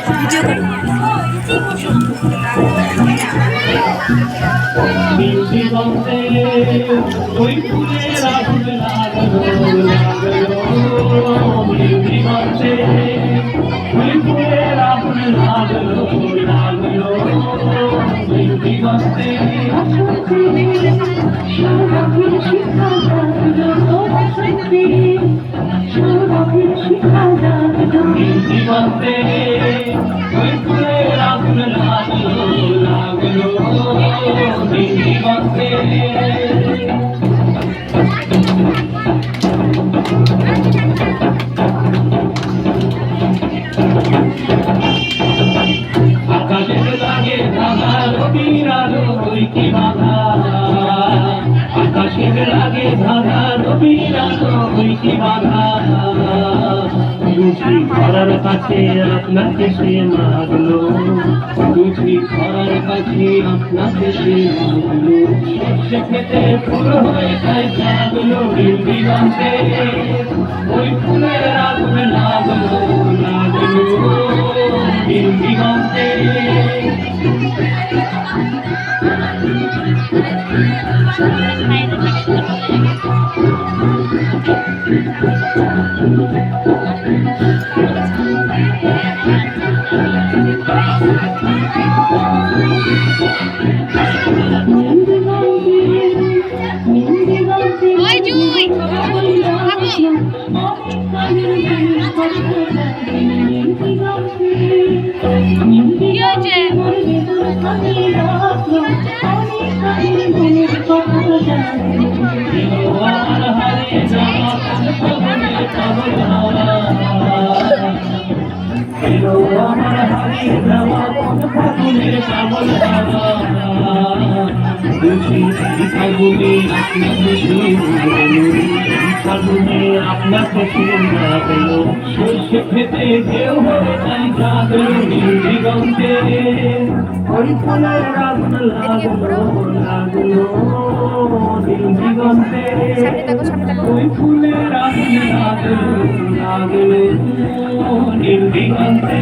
Video করি। ওই ফুলের আগুন লাগলো ওই ফুলের আগুন লাগলো দিগন্তে ওই ফুলের আগুন লাগলো দিগন্তে আকাশের লাগে ধাঁধা রবির আলো কি বাধা আকাশের লাগে ধাঁধা রবির আলো কি বাধা বুঝি ঘরের কাছে আপনাকে সে মাগলো বুঝি ঘরের কাছে আপনাকে সে মাগলো সে খেতে ফুল হয়ে তাই জাগলো দিগন্তে ওই ফুলের আগুন লাগলো দিগন্তে আপনাকে সে খেতে কেউ হয়ে তাই জাগলো দিগন্তে ওই ফুলের আগুন লাগলো দিগন্তে ওই ফুলের আগুন লাগলো দিগন্তে